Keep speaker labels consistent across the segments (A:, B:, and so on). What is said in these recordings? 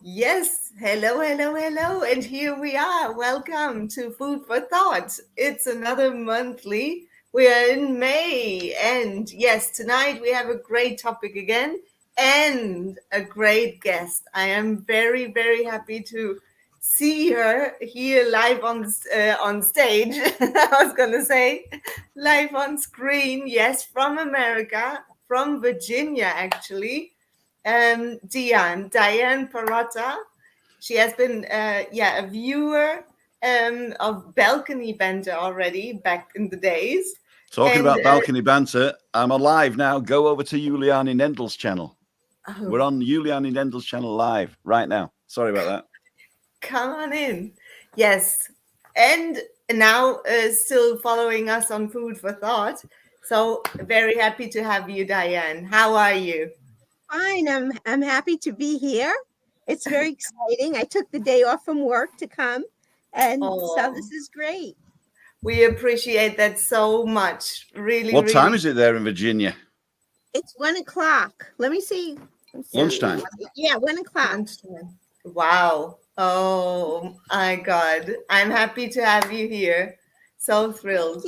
A: Yes, hello, hello, hello. And here we are. Welcome to Food for Thought. It's another monthly. We are in May. And yes, tonight we have a great topic again and a great guest. I am very, very happy to see her here live on stage. I was going to say live on screen. Yes, from America, from Virginia, actually. Diane Parotta. She has been, a viewer of Balcony Banter already back in the days.
B: Talking
A: And
B: about balcony banter, I'm alive now. Go over to Juliani Nendel's channel. We're on Juliani Nendel's channel live right now. Sorry about that.
A: Come on in. Yes. And now still following us on Food for Thought. So very happy to have you, Diane. How are you?
C: Fine. I'm happy to be here. It's very exciting. I took the day off from work to come, and so this is great.
A: We appreciate that so much. Really,
B: What time
A: really.
B: is it there in Virginia?
C: It's 1:00. Let me see.
B: Lunchtime.
C: Yeah, 1:00.
A: Lunchtime. Wow. Oh my God. I'm happy to have you here. So thrilled.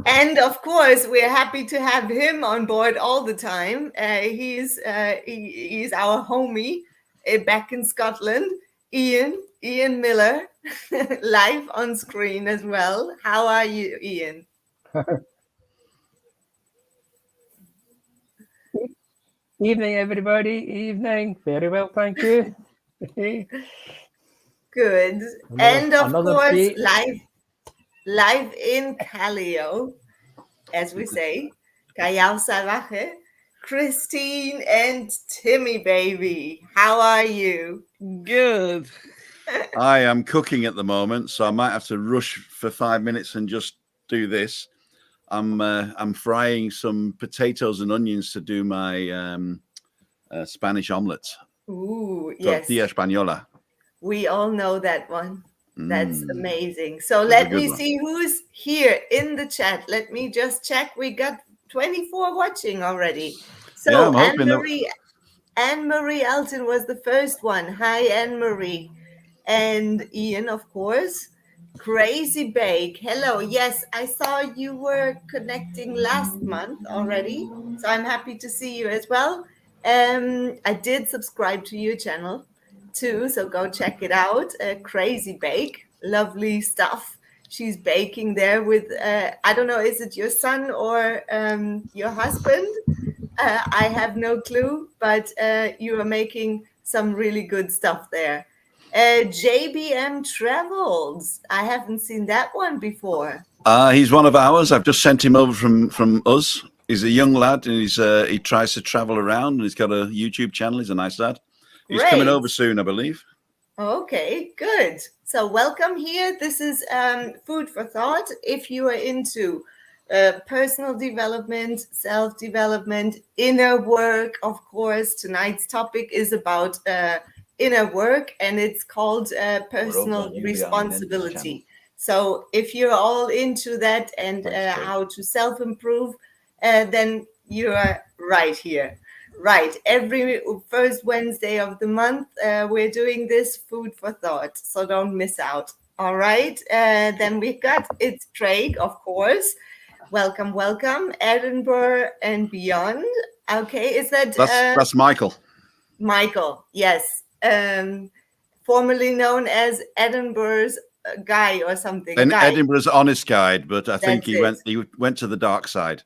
A: And of course, we're happy to have him on board all the time. He's our homie back in Scotland, Ian Miller, live on screen as well. How are you, Ian?
D: Evening, everybody. Evening. Very well, thank you.
A: Good. And of course,
D: day.
A: live in Callio, as we say, Callao Salvaje, Christine and Timmy, baby. How are you?
B: Good. I am cooking at the moment, so I might have to rush for 5 minutes and just do this. I'm frying some potatoes and onions to do my Spanish omelette.
A: Ooh, yes.
B: Tortilla española.
A: We all know that one. That's amazing. So let me see who's here in the chat. Let me just check. We got 24 watching already. So yeah, Anne-Marie Elton was the first one. Hi, Anne-Marie. And Ian, of course. Crazy Bake. Hello. Yes, I saw you were connecting last month already. So I'm happy to see you as well. I did subscribe to your channel too, so go check it out. Crazy Bake, lovely stuff. She's baking there with, I don't know, is it your son or your husband? I have no clue, but you are making some really good stuff there. JBM Travels. I haven't seen that one before.
B: He's one of ours. I've just sent him over from us. He's a young lad, and he tries to travel around, and he's got a YouTube channel. He's a nice lad. He's coming over soon, I believe.
A: Okay, good. So welcome here. This is Food for Thought. If you are into personal development, self-development, inner work, of course, tonight's topic is about inner work, and it's called personal responsibility. So if you're all into that and how to self-improve, then you are right here. Right. Every first Wednesday of the month, we're doing this Food for Thought. So don't miss out. All right. Then we've got It's Craig, of course. Welcome, welcome. Edinburgh and beyond. Okay. Is that...
B: That's Michael.
A: Michael, yes. Formerly known as Edinburgh's guy or something.
B: Edinburgh's honest guide, but I think he went to the dark side.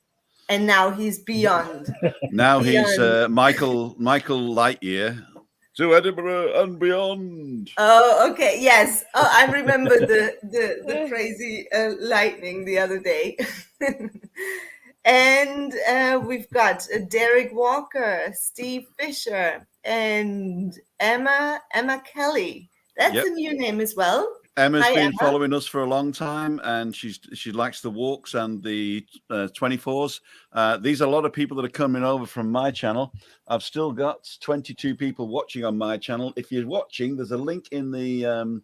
A: And now he's beyond.
B: Now he's Michael Lightyear to Edinburgh and beyond.
A: Oh, okay. Yes. Oh, I remember the crazy lightning the other day. And we've got Derek Walker, Steve Fisher, and Emma Kelly. That's a new name as well.
B: Emma's been following us for a long time, and she likes the walks and the 24s. These are a lot of people that are coming over from my channel. I've still got 22 people watching on my channel. If you're watching, there's a link in the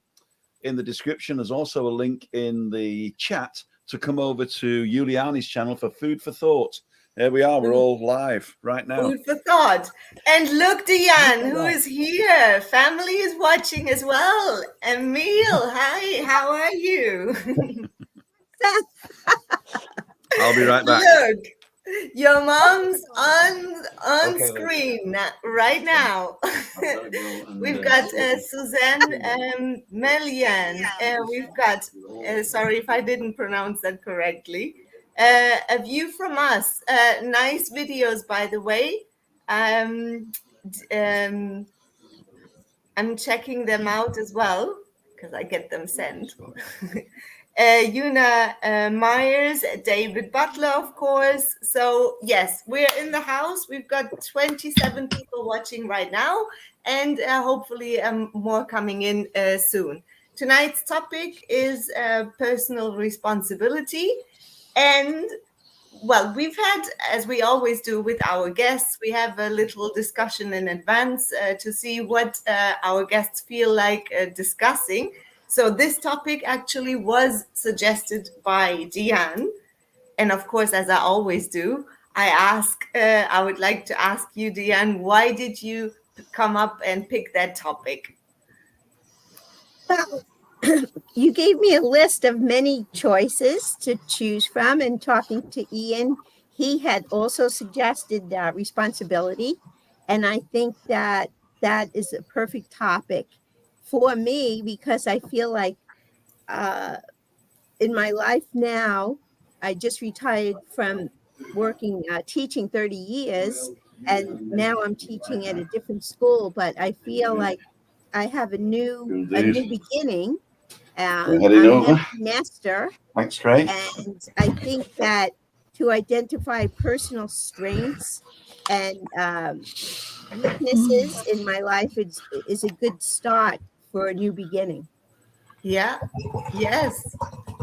B: description. There's also a link in the chat to come over to Juliani's channel for Food for Thought. Here we are. We're all live right now.
A: Food for thought. And look, Diane, who is here. Family is watching as well. Emil, hi, how are you?
B: I'll be right back.
A: Look, your mom's on screen right now. We've got Suzanne Melian. We've got, sorry if I didn't pronounce that correctly. A view from us. Nice videos, by the way. I'm checking them out as well because I get them sent. Una Myers, David Butler, of course. So yes, we're in the house. We've got 27 people watching right now, and hopefully more coming in soon. Tonight's topic is personal responsibility. And well, we've had, as we always do with our guests, we have a little discussion in advance to see what our guests feel like discussing. So this topic actually was suggested by Diane. And of course, as I always do, I would like to ask you, Diane, why did you come up and pick that topic?
C: Well, you gave me a list of many choices to choose from, and talking to Ian, he had also suggested responsibility. And I think that that is a perfect topic for me because I feel like in my life now, I just retired from working, teaching 30 years, and now I'm teaching at a different school, but I feel like I have a new beginning. I'm an empty nester.
B: Thanks, Craig.
C: And I think that to identify personal strengths and weaknesses in my life is a good start for a new beginning.
A: Yeah. Yes.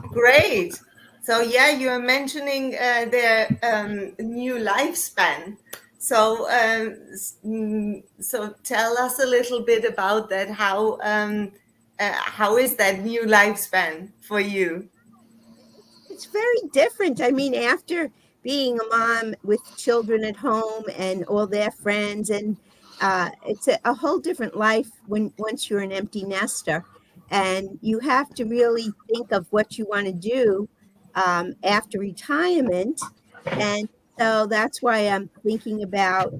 A: Great. So yeah, you are mentioning their new lifespan. So so tell us a little bit about that. How is that new lifespan for you?
C: It's very different. I mean, after being a mom with children at home and all their friends, and it's a whole different life once you're an empty nester, and you have to really think of what you want to do after retirement. And so that's why I'm thinking about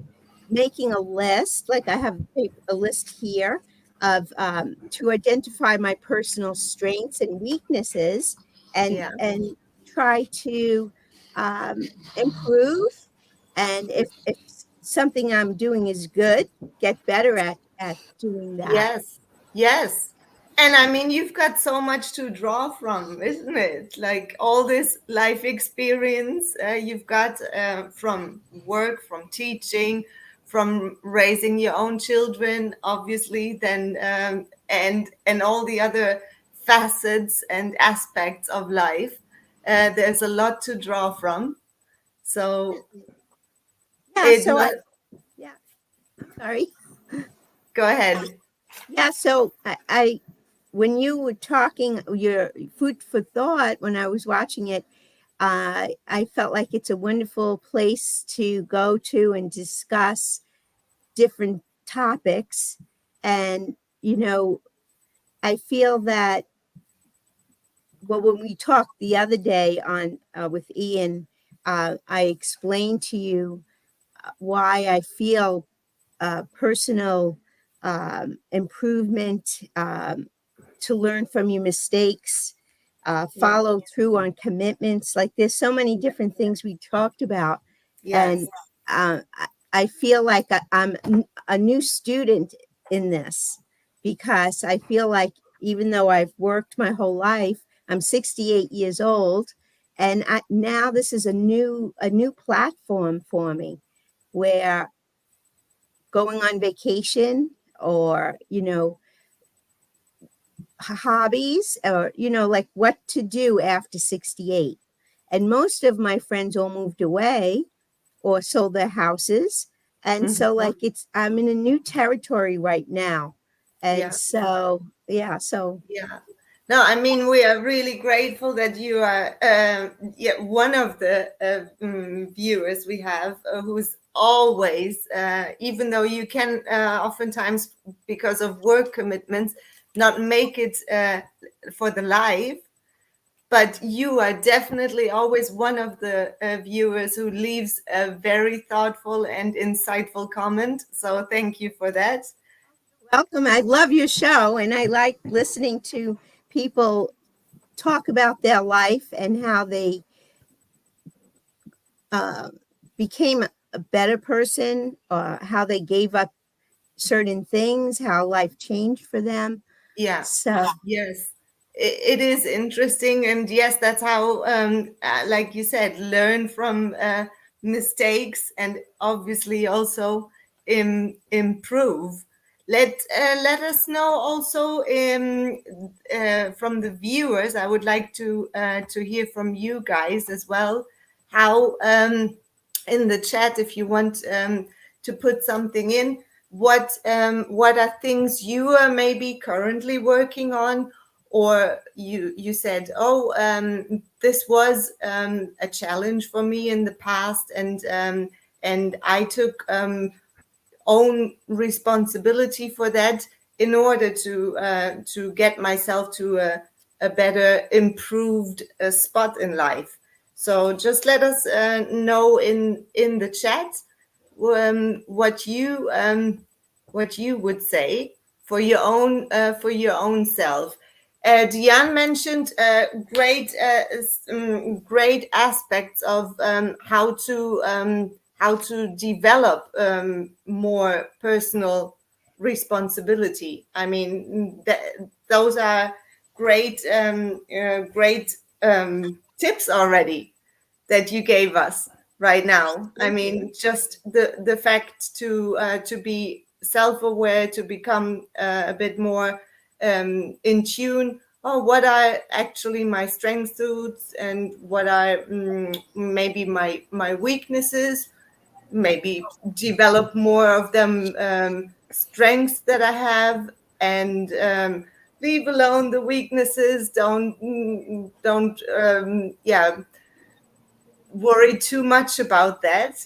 C: making a list. Like I have a list here of to identify my personal strengths and weaknesses, and try to improve. And if something I'm doing is good, get better at doing that.
A: Yes, yes. And I mean, you've got so much to draw from, isn't it? Like all this life experience you've got from work, from teaching, from raising your own children, obviously, then and all the other facets and aspects of life. There's a lot to draw from. So
C: yeah, sorry.
A: Go ahead.
C: Yeah, so I when you were talking your food for thought, when I was watching it, I felt like it's a wonderful place to go to and discuss different topics. And, you know, I feel that, well, when we talked the other day on with Ian, I explained to you why I feel personal improvement, to learn from your mistakes, follow through on commitments. Like there's so many different things we talked about.
A: Yes.
C: And I feel like I'm a new student in this because I feel like even though I've worked my whole life, I'm 68 years old, and now this is a new platform for me where going on vacation or, you know, hobbies or, you know, like what to do after 68. And most of my friends all moved away or sold their houses. And so like I'm in a new territory right now. And so.
A: Yeah. No, I mean, we are really grateful that you are one of the viewers we have who's always, even though you can oftentimes, because of work commitments, not make it for the live, but you are definitely always one of the viewers who leaves a very thoughtful and insightful comment. So thank you for that.
C: Welcome. I love your show, and I like listening to people talk about their life and how they became a better person, how they gave up certain things, how life changed for them.
A: Yeah.
C: So
A: Yes, it is interesting, and yes, that's how, like you said, learn from mistakes, and obviously also improve. Let us know also from the viewers. I would like to hear from you guys as well. How in the chat, if you want to put something in, what are things you are maybe currently working on, or you said, oh, this was a challenge for me in the past, and I took own responsibility for that in order to get myself to a better, improved spot in life. So just let us know in the chat what you would say for your own self. Diane mentioned great aspects of how to develop more personal responsibility. I mean, those are great tips already that you gave us right now. I mean, just the fact to be self-aware, to become a bit more in tune. Oh, what are actually my strengths and what are maybe my weaknesses? Maybe develop more of them strengths that I have, and leave alone the weaknesses. Don't worry too much about that.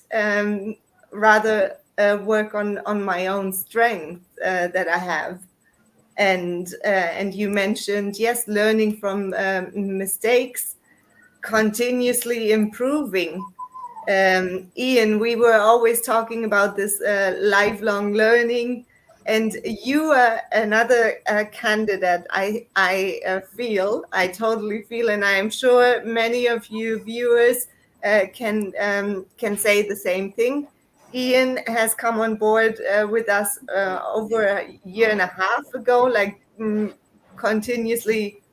A: Rather work on my own strength that I have. And you mentioned, yes, learning from mistakes, continuously improving. Ian, we were always talking about this lifelong learning, and you are another candidate. I totally feel, and I am sure many of you viewers can say the same thing. Ian has come on board with us over a year and a half ago, like continuously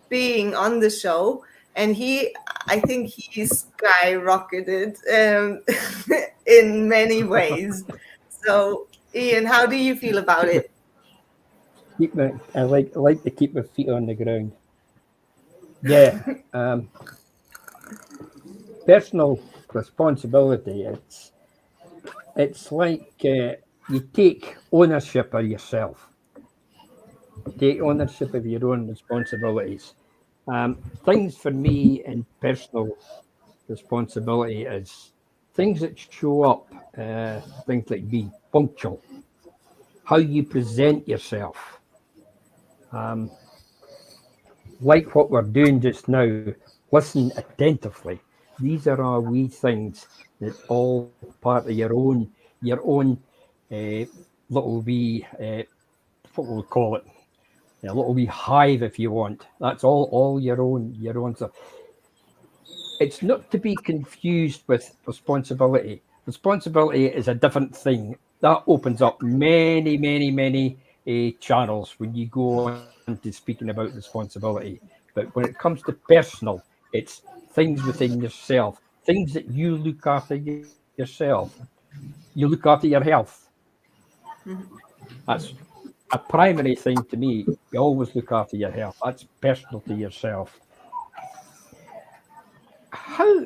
A: being on the show, and I think he's skyrocketed in many ways. So Ian, how do you feel about it?
D: I like to keep my feet on the ground. Yeah, personal responsibility. It's like you take ownership of yourself. Take ownership of your own responsibilities. Things for me in personal responsibility is things that show up. Things like being punctual, how you present yourself. Like what we're doing just now, listen attentively. These are all wee things that all part of your own little wee, what will we call it? A little wee hive, if you want. That's all your own stuff. It's not to be confused with responsibility. Responsibility is a different thing. That opens up many channels when you go on to speaking about responsibility. But when it comes to personal, it's things within yourself, things that you look after yourself. You look after your health. That's a primary thing to me. You always look after your health. That's personal to yourself. How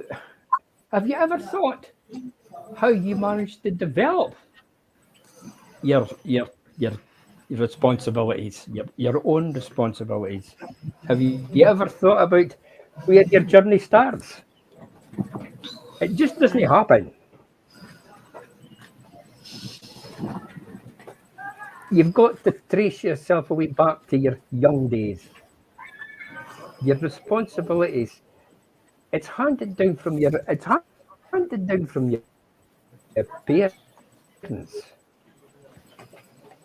D: have you ever thought how you managed to develop your responsibilities, your own responsibilities. Have you ever thought about where your journey starts? It just doesn't happen. You've got to trace yourself away back to your young days. Your responsibilities, it's handed down from your parents.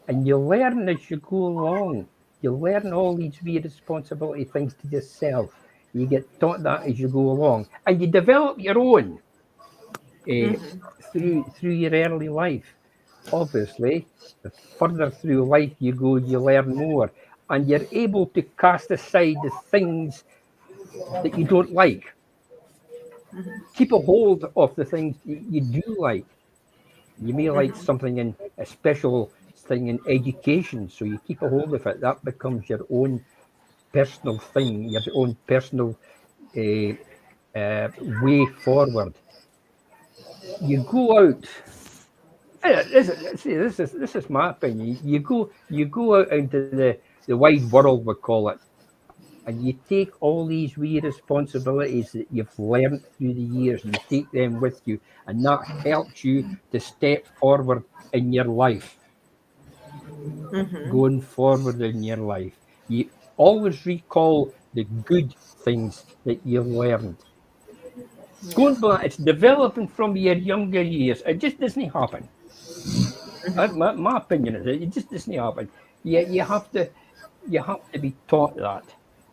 D: And you learn as you go along. You learn all these wee responsibility things to yourself. You get taught that as you go along. And you develop your own
A: Mm-hmm.
D: through your early life. Obviously, the further through life you go, you learn more. And you're able to cast aside the things that you don't like. Keep a hold of the things you do like. You may like
A: Mm-hmm.
D: something in a special thing in education, so you keep a hold of it. That becomes your own personal thing, your own personal uh, way forward. You go out. This is my opinion. You go out into the wide world, we call it, and you take all these wee responsibilities that you've learned through the years, and you take them with you, and that helps you to step forward in your life.
A: Mm-hmm.
D: Going forward in your life, you always recall the good things that you learned.
A: Yeah.
D: Going back, it's developing from your younger years. It just doesn't happen. My opinion is it just doesn't happen. You have to be taught that.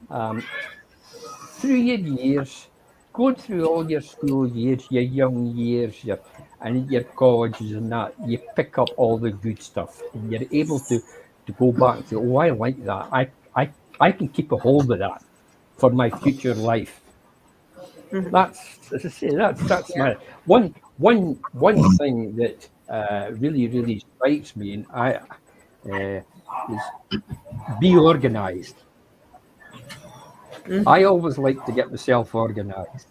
D: Um, Through your years, going through all your school years, your young years, and your colleges and that, you pick up all the good stuff, and you're able to go back and say, "Oh, I like that. I can keep a hold of that for my future life."
A: Mm-hmm.
D: That's, as I say, that's
A: Yeah.
D: my one thing that really strikes me, and I is be organized. I
A: Mm-hmm.
D: always like to get myself organized.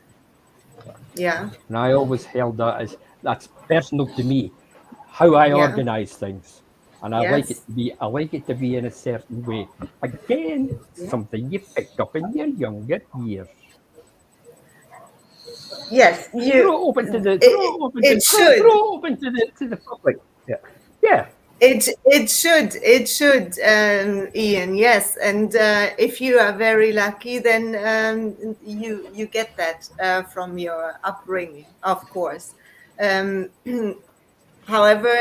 A: Yeah.
D: And I always held that as that's personal to me, how I
A: Yeah.
D: organize things. And
A: Yes.
D: I like it to be in a certain way. Again,
A: Yeah.
D: something you picked up in your younger years.
A: Yes.
D: Throw it open to the throw it open to
A: It should.
D: the public. Yeah. Yeah.
A: It should, Ian. Yes, and if you are very lucky, then you get that from your upbringing, of course. Um, However,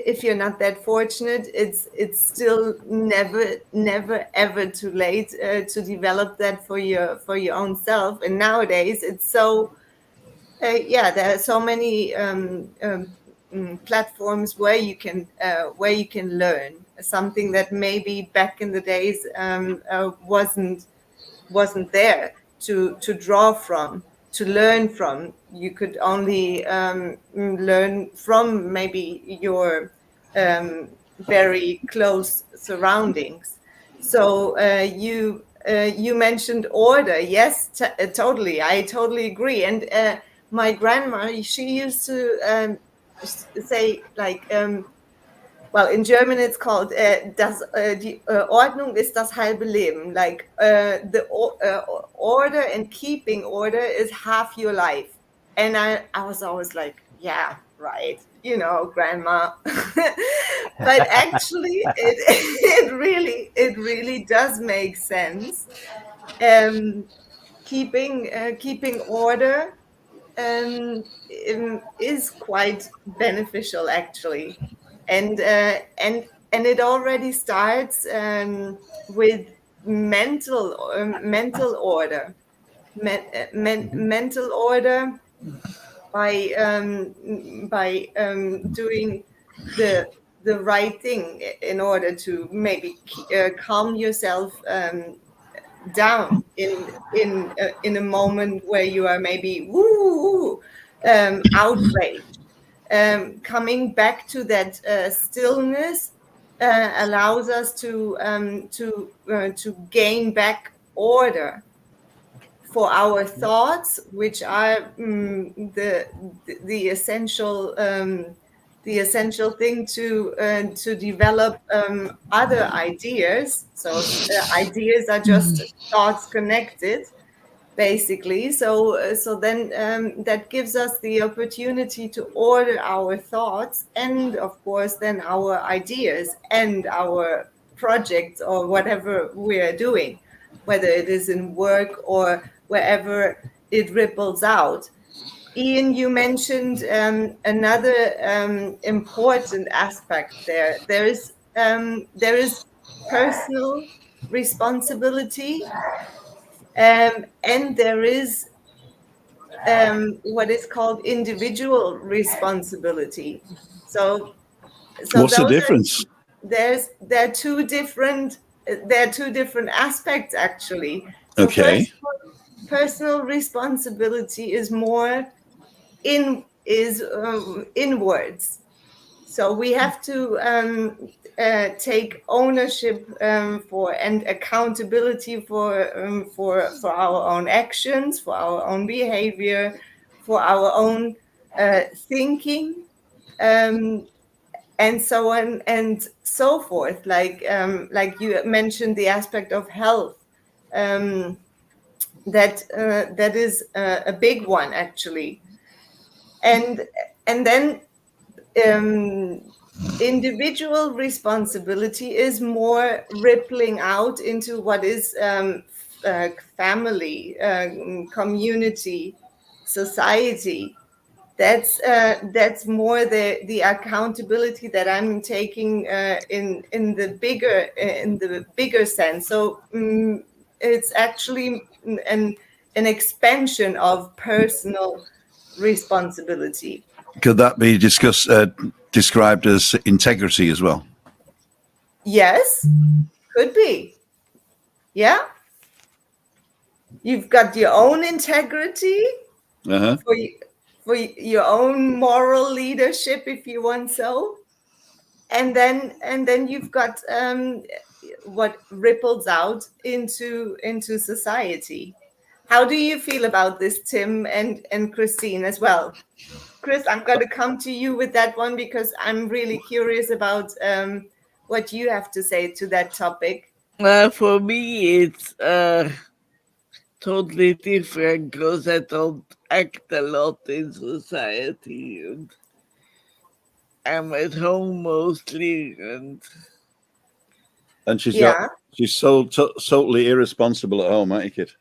A: if you're not that fortunate, it's still never ever too late to develop that for your own self. And nowadays, it's so yeah, there are so many platforms where you can learn something that maybe back in the days wasn't there to draw from, to learn from. You could only learn from maybe your very close surroundings. So you mentioned order. Yes, totally. I totally agree. And my grandma, she used to say like. Well, in German it's called die Ordnung ist das halbe Leben. Like order and keeping order is half your life. And I was always like, yeah, right, grandma. But actually, it really does make sense. Um, keeping order is quite beneficial actually, and it already starts with mental order,
D: Hmm.
A: mental order by doing the the right thing in order to maybe calm yourself down in a moment where you are maybe outraged. Coming back to that stillness allows us to gain back order for our thoughts, which are the essential the essential thing to develop other ideas. So ideas are just thoughts connected, basically. So then that gives us the opportunity to order our thoughts, and of course then our ideas and our projects or whatever we are doing, whether it is in work or wherever it ripples out. Ian, you mentioned another important aspect there. There is personal responsibility, and there is what is called individual responsibility. So,
B: What's the
A: those are
B: difference?
A: there are two different aspects actually. So
B: Okay.
A: personal responsibility is more inwards. So we have to take ownership for and accountability for our own actions, for our own behavior, for our own thinking, um, and so on and so forth. Like you mentioned, the aspect of health. Um, that is a big one actually, and then um, individual responsibility is more rippling out into what is family, community, society. That's more the accountability that I'm taking in the bigger sense. So it's actually an expansion of personal responsibility.
B: Could that be described as integrity as well?
A: Yes, could be. Yeah. You've got your own integrity for your own moral leadership, if you want so. And then you've got what ripples out into society. How do you feel about this, Tim and Christine as well? Chris, I'm going to come to you with that one because I'm really curious about what you have to say to that topic.
E: For me, it's totally different because I don't act a lot in society. And I'm at home mostly,
B: and she's so totally irresponsible at home, aren't you, kid?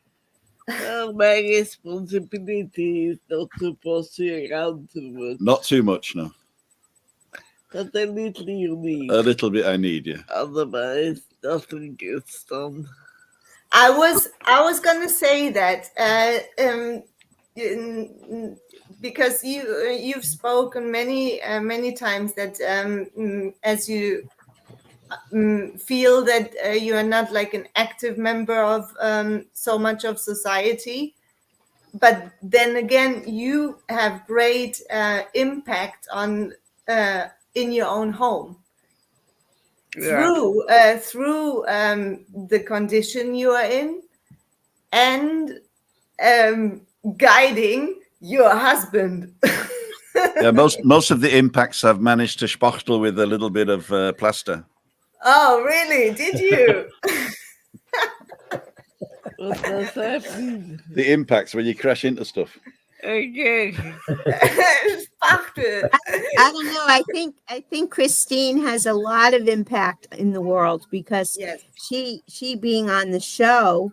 E: Well, my responsibility is not to boss you around too much.
B: Not too much, no.
E: But a little you need.
B: A little bit I need, yeah.
E: Otherwise, nothing gets done.
A: I was gonna say that because you've spoken many times that as you feel that you are not like an active member of so much of society, but then again you have great impact on in your own home. Yeah. Through the condition you are in, and guiding your husband.
B: Yeah, most of the impacts I've managed to spachtel with a little bit of plaster.
A: Oh, really? Did you?
E: What does that mean?
B: The impacts when you crash into stuff.
E: Okay.
C: I don't know. I think Christine has a lot of impact in the world because
A: yes.
C: she being on the show.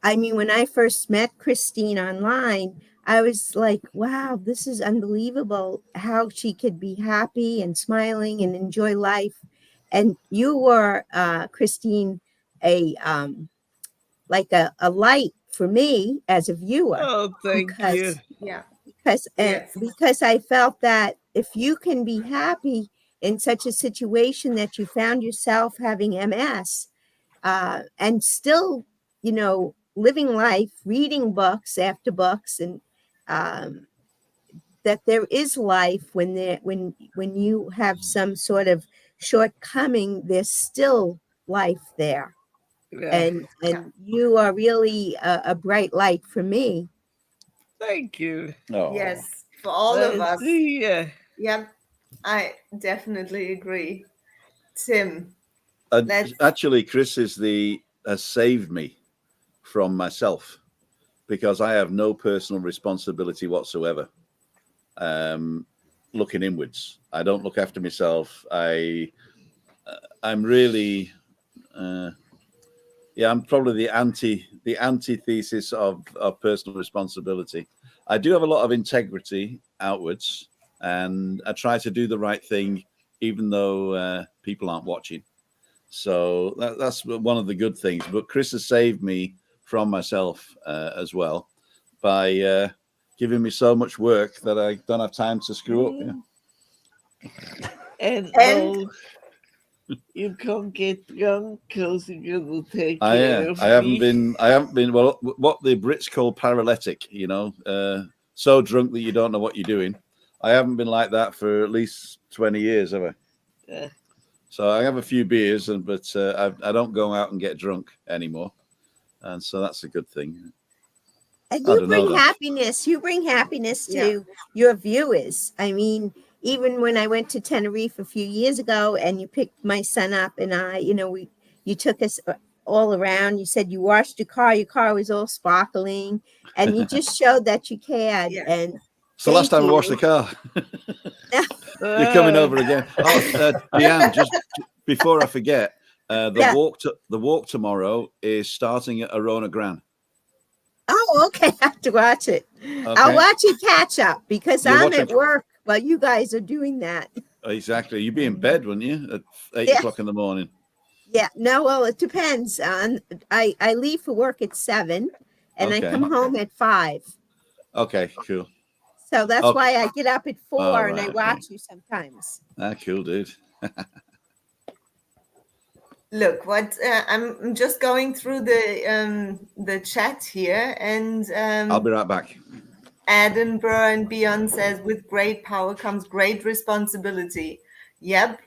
C: I mean, when I first met Christine online, I was like, wow, this is unbelievable how she could be happy and smiling and enjoy life. And you were, Christine, like a light for me as a viewer.
E: Oh, thank you.
A: Yeah.
C: Because I felt that if you can be happy in such a situation that you found yourself having MS and still, living life, reading books after books, and that there is life when you have some sort of shortcoming, there's still life there.
E: Yeah.
C: And you are really a bright light for me.
E: Thank you.
B: Oh.
A: Yes, for all of us.
E: Yeah.
A: Yep. I definitely agree. Tim,
B: Actually, Chris has saved me from myself because I have no personal responsibility whatsoever. Looking inwards, I don't look after myself. I'm really, I'm probably the antithesis of personal responsibility. I do have a lot of integrity outwards, and I try to do the right thing, even though people aren't watching. So that's one of the good things. But Chris has saved me from myself as well by giving me so much work that I don't have time to screw up. Yeah.
E: And no, you can't get drunk because you're going to take care of
B: I haven't been. Well, what the Brits call paralytic. So drunk that you don't know what you're doing. I haven't been like that for at least 20 years, have I?
E: Yeah.
B: So I have a few beers, but I don't go out and get drunk anymore, and so that's a good thing.
C: And you bring happiness. You bring happiness to your viewers. I mean, even when I went to Tenerife a few years ago, and you picked my son up, and you took us all around. You said you washed your car. Your car was all sparkling, and you just showed that you cared.
A: Yeah.
C: And
B: it's the last time I washed the car. You're coming over again. Oh, Deanne, just before I forget, the walk tomorrow is starting at Arona Gran.
C: Oh, okay. I have to watch it. Okay. I'll watch it catch up because I'm at work while you guys are doing that.
B: Exactly. You'd be in bed, wouldn't you, at 8 o'clock in the morning?
C: Yeah. No, well, it depends. I leave for work at 7 and I come home at 5.
B: Okay, cool.
C: So that's why I get up at 4 and I watch you sometimes.
B: Cool, dude.
A: Look, I'm just going through the chat here, and
B: I'll be right back.
A: Edinburgh and Beyond says, "With great power comes great responsibility." Yep,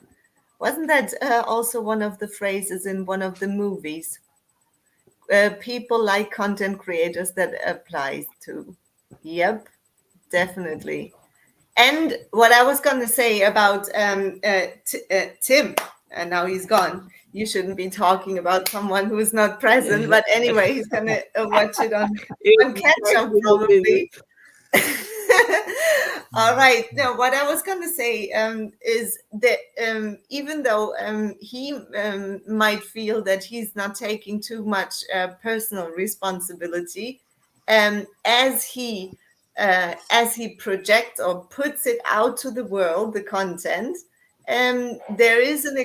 A: wasn't that also one of the phrases in one of the movies? People like content creators that applies to. Yep, definitely. And what I was going to say about Tim, and now he's gone. You shouldn't be talking about someone who is not present. But anyway, he's going to watch it on catch-up probably. All right. Now, what I was going to say is that even though he might feel that he's not taking too much personal responsibility, as he projects or puts it out to the world, the content, there is an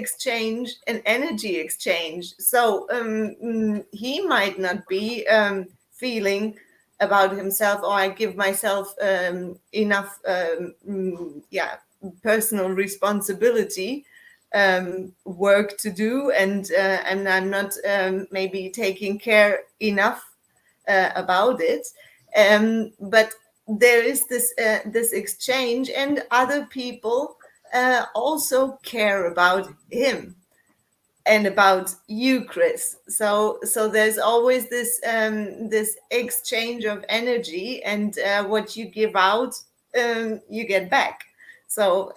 A: energy exchange. So he might not be feeling about himself, or I give myself enough personal responsibility, work to do, and I'm not maybe taking care enough about it. But there is this exchange, and other people also care about him and about you, Chris. So there's always this exchange of energy, and what you give out, you get back. So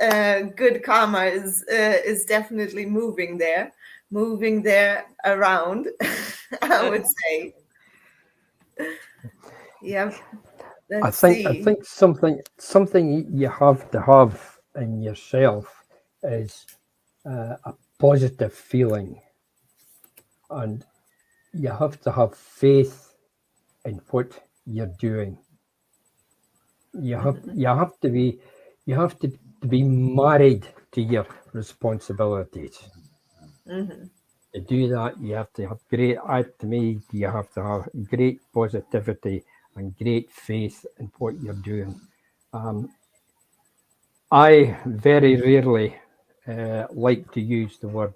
A: good karma is definitely moving there around. I would say. Yeah.
D: I think something you have to have in yourself is a positive feeling, and you have to have faith in what you're doing. You have to be married to your responsibilities.
A: Mm-hmm.
D: To do that, you have to have you have to have great positivity and great faith in what you're doing. I very rarely like to use the word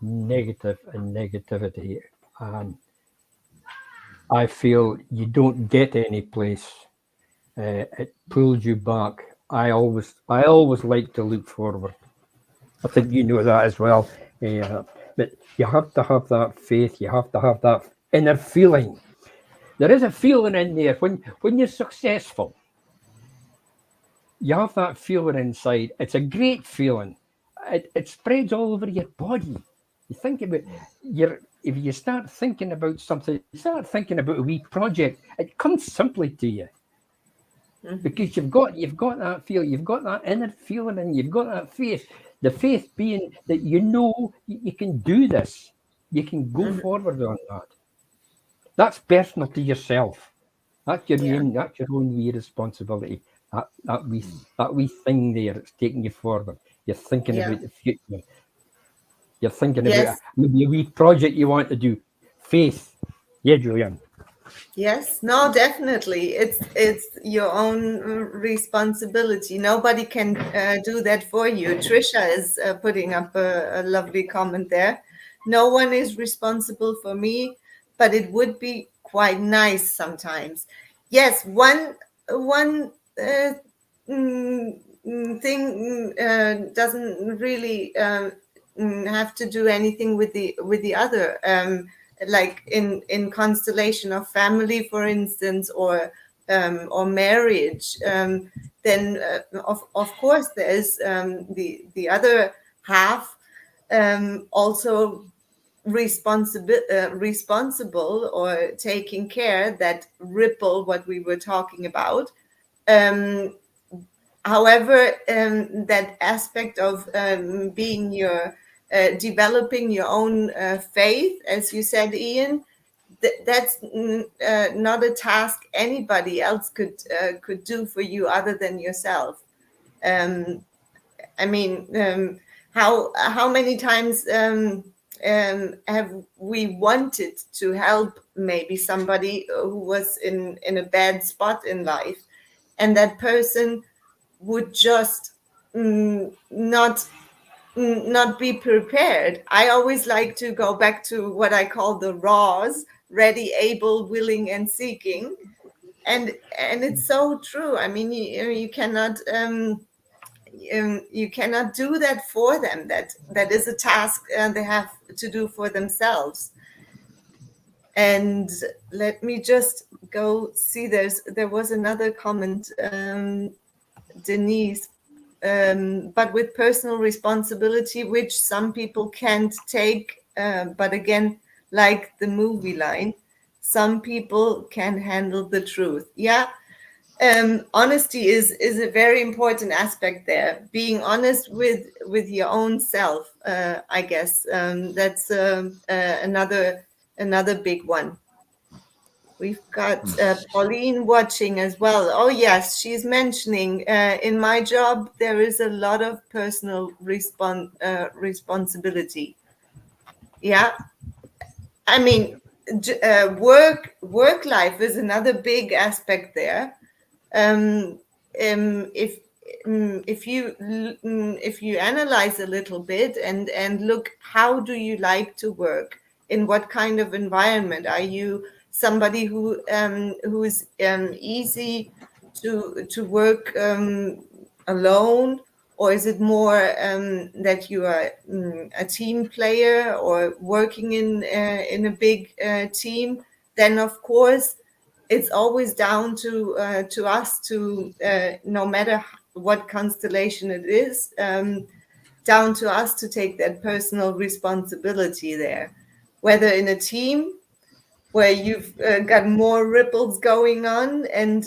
D: negative and negativity. I feel you don't get any place. It pulls you back. I always like to look forward. I think you know that as well. But you have to have that faith. You have to have that inner feeling. There is a feeling in there when you're successful. you have that feeling inside. It's a great feeling. It spreads all over your body. You think about if you start thinking about something, start thinking about a wee project, it comes simply to you because you've got that feel, you've got that inner feeling, and you've got that faith. The faith being that you can do this, you can go forward on that. That's personal to yourself.
A: Yeah.
D: That's your own wee responsibility. That that wee that wee thing there that's taking you forward. You're thinking
A: Yeah.
D: about the future. You're thinking about
A: Yes.
D: maybe a wee project you want to do. Faith. Yeah, Julian.
A: Yes, no, definitely. It's your own responsibility. Nobody can do that for you. Trisha is putting up a lovely comment there. No one is responsible for me, but it would be quite nice sometimes. Yes, one thing doesn't really have to do anything with the other. Like in constellation of family, for instance, or marriage, then of course there's the other half also responsible or taking care that ripple what we were talking about. um, However, that aspect of being your developing your own faith, as you said, Ian, that's not a task anybody else could do for you other than yourself. Um, I mean, how many times have we wanted to help maybe somebody who was in a bad spot in life, and that person would just not be prepared. I always like to go back to what I call the raws: ready, able, willing, and seeking. And it's so true. I mean, you cannot you cannot do that for them. That is a task they have to do for themselves. And let me just go see. There was another comment, Denise. But with personal responsibility, which some people can't take. But again, like the movie line, some people can handle the truth. Yeah. Honesty is a very important aspect there. Being honest with your own self, I guess that's another big one. We've got Pauline watching as well. Oh, yes, she's mentioning in my job, there is a lot of personal responsibility. Yeah. I mean, work life is another big aspect there. Um, um, if if you analyze a little bit and look, how do you like to work? In what kind of environment are you? Somebody who is easy to work alone, or is it more that you are a team player or working in a big team? Then of course it's always down to us to no matter what constellation it is, down to us to take that personal responsibility there, whether in a team where you've got more ripples going on and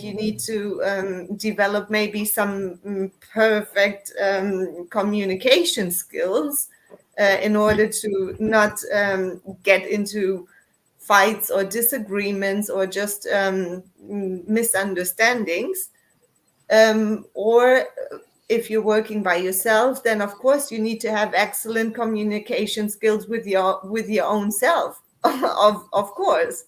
A: you need to develop maybe some perfect communication skills in order to not get into fights or disagreements or just misunderstandings. Or if you're working by yourself, then of course you need to have excellent communication skills with your own self. Of course.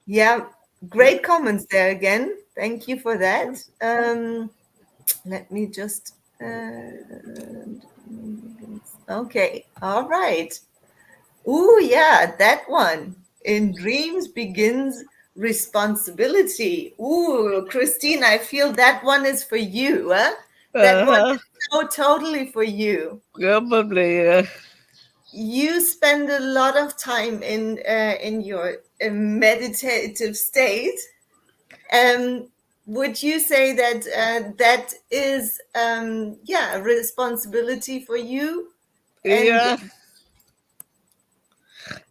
A: Yeah, great comments there again. Thank you for that. Let me just okay, all right. Ooh, yeah, that one. In dreams begins responsibility. Ooh, Christine, I feel that one is for you. Huh? That one is so totally for you.
E: Probably.
A: You spend a lot of time in your meditative state. would you say that that is a responsibility for you?
E: Yeah.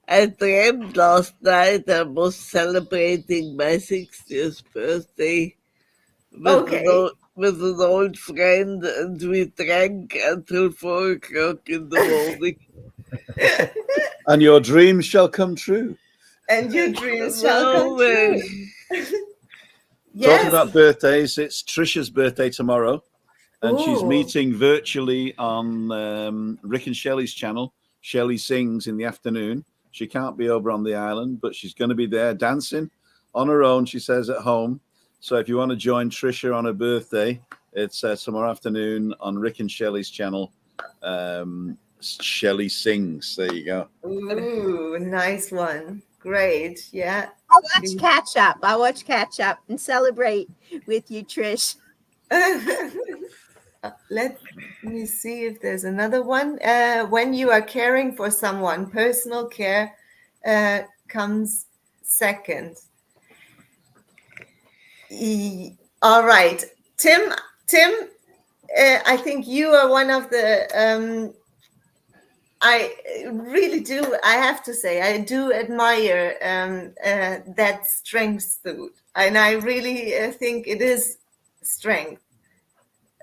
E: At the end last night, I was celebrating my 60th birthday with with an old friend, and we drank until 4 o'clock in the morning.
B: And your dreams shall come true.
A: And your dreams shall come true.
B: Yes. Talking about birthdays, it's Trisha's birthday tomorrow, and she's meeting virtually on Rick and Shelley's channel. Shelley sings in the afternoon. She can't be over on the island, but she's going to be there dancing on her own, she says, at home. So if you want to join Trisha on her birthday, it's tomorrow afternoon on Rick and Shelley's channel. Shelley sings. There you go.
A: Ooh, nice one. Great. Yeah.
C: I'll watch catch up. I'll watch catch up and celebrate with you, Trish.
A: Let me see if there's another one. When you are caring for someone, personal care comes second. All right, Tim, I think you are one of the I really do, I have to say, I do admire that strength suit, and I really think it is strength.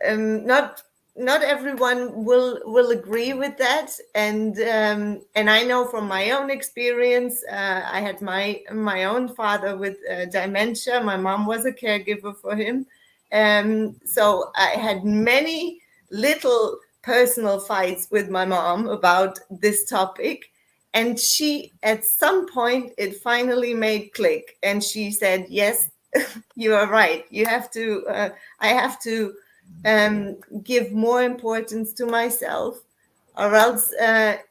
A: Not everyone will agree with that, and I know from my own experience. I had my own father with dementia. My mom was a caregiver for him, so I had many little personal fights with my mom about this topic, and she, at some point, it finally made click, and she said, "Yes, you are right. You have to. I have to." Give more importance to myself, or else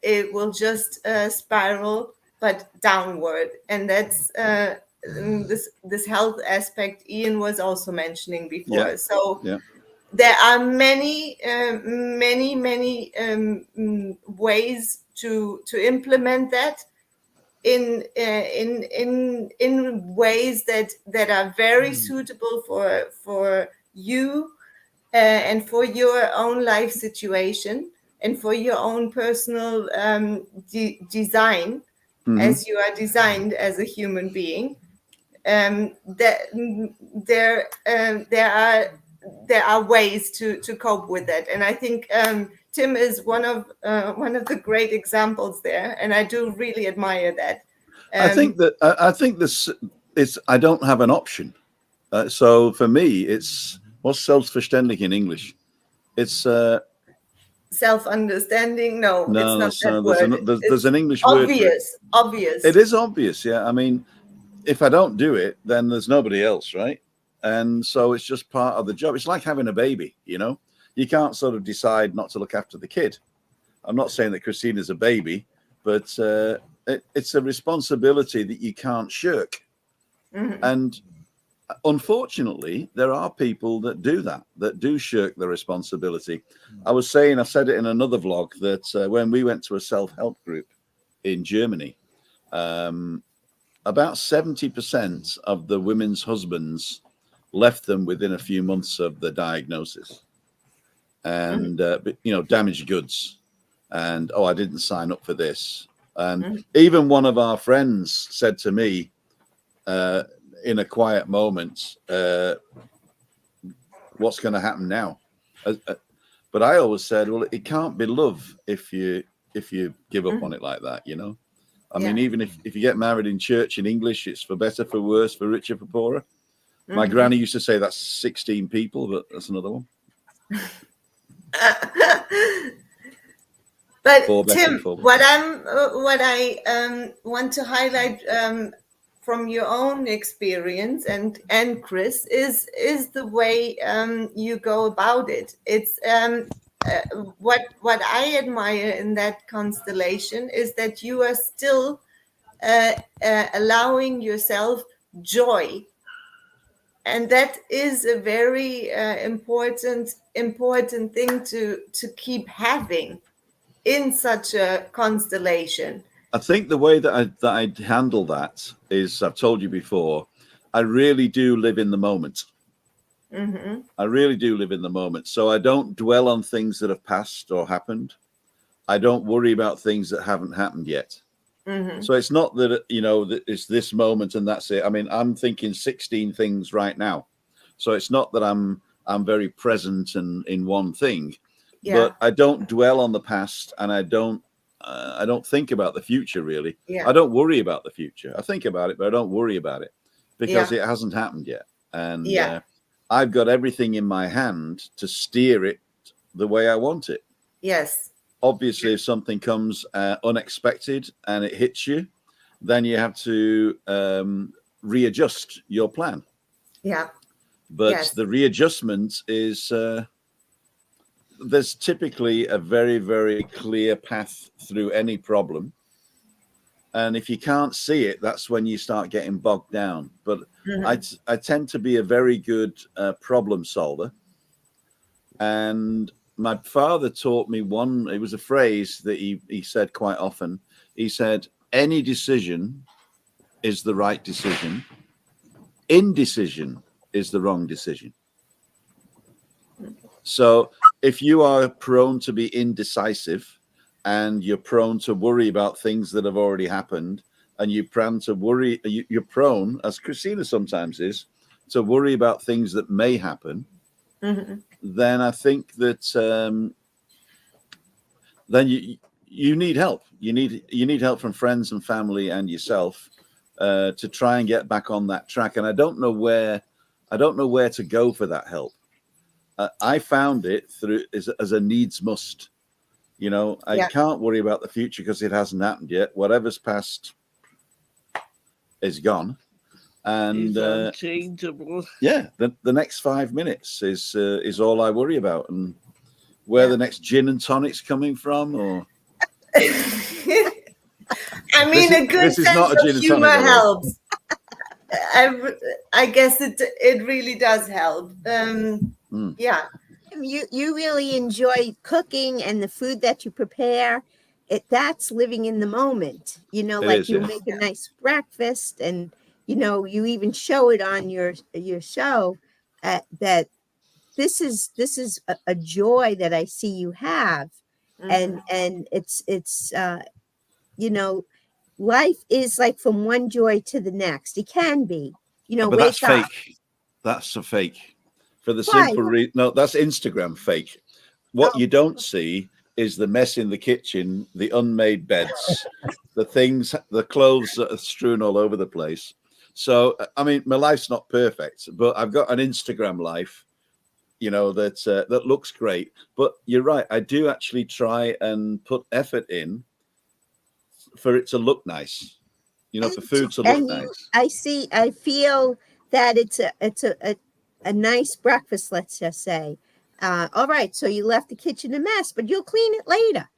A: it will just spiral, but downward. And that's this health aspect Ian was also mentioning before.
B: Yeah.
A: So
B: yeah.
A: There are many ways to implement that in ways that are very suitable for you. And for your own life situation and for your own personal design, as you are designed as a human being, that there are ways to cope with that. And I think Tim is one of the great examples there, and I do really admire that.
B: I think this is, I don't have an option. So for me, it's, what's selbstverständlich in English? It's
A: self-understanding. No, it's not that word.
B: There's an English
A: word.
B: Obvious. It is obvious, yeah. I mean, if I don't do it, then there's nobody else, right? And so it's just part of the job. It's like having a baby, you know. You can't sort of decide not to look after the kid. I'm not saying that Christina's a baby, but it's a responsibility that you can't shirk. And unfortunately, there are people that do that, that do shirk the responsibility. I said it in another vlog, that when we went to a self-help group in Germany, about 70% of the women's husbands left them within a few months of the diagnosis. And, damaged goods. And, I didn't sign up for this. And even one of our friends said to me, in a quiet moment, what's going to happen now? But I always said, well, it can't be love if you give up on it like that, you know. I mean, even if you get married in church in English, it's for better, for worse, for richer, for poorer. My granny used to say that's 16 people, but that's another one.
A: But Tim, what I want to highlight from your own experience and Chris is the way you go about it. It's what I admire in that constellation is that you are still allowing yourself joy, and that is a very important thing to keep having in such a constellation.
B: I think the way that I handle that is, I've told you before, I really do live in the moment.
A: Mm-hmm.
B: I really do live in the moment. So I don't dwell on things that have passed or happened. I don't worry about things that haven't happened yet.
A: Mm-hmm.
B: So it's not that, that it's this moment and that's it. I mean, I'm thinking 16 things right now. So it's not that I'm very present and in one thing, but I don't dwell on the past, and I don't think about the future really. I don't worry about the future. I think about it, but I don't worry about it because it hasn't happened yet. And I've got everything in my hand to steer it the way I want it.
A: Yes.
B: Obviously, if something comes unexpected and it hits you, then you have to readjust your plan.
A: Yeah.
B: But the readjustment is there's typically a very, very clear path through any problem. And if you can't see it, that's when you start getting bogged down. But I tend to be a very good problem solver. And my father taught me it was a phrase that he said quite often. He said, any decision is the right decision. Indecision is the wrong decision. So if you are prone to be indecisive and you're prone to worry about things that have already happened, and you're prone, as Christina sometimes is, to worry about things that may happen, then I think that then you need help. You need help from friends and family and yourself to try and get back on that track. And I don't know where to go for that help. I found it through as a needs must. I can't worry about the future because it hasn't happened yet. Whatever's past is gone. And
E: unchangeable.
B: The next 5 minutes is all I worry about, and where the next gin and tonic's coming from, or
A: I mean, a good sense of humor helps. I guess it really does help. Yeah.
C: You really enjoy cooking and the food that you prepare. That's living in the moment. Like you make a nice breakfast, and you even show it on your show that this is a joy that I see you have, and it's life is like from one joy to the next. It can be,
B: but that's fake. That's a fake. For the simple reason, no, that's Instagram fake. What you don't see is the mess in the kitchen, the unmade beds, the clothes that are strewn all over the place. So, I mean, my life's not perfect, but I've got an Instagram life, that looks great. But you're right. I do actually try and put effort in for it to look nice, for food to look nice.
C: I feel that it's a nice breakfast, let's just say. All right, so you left the kitchen a mess, but you'll clean it later.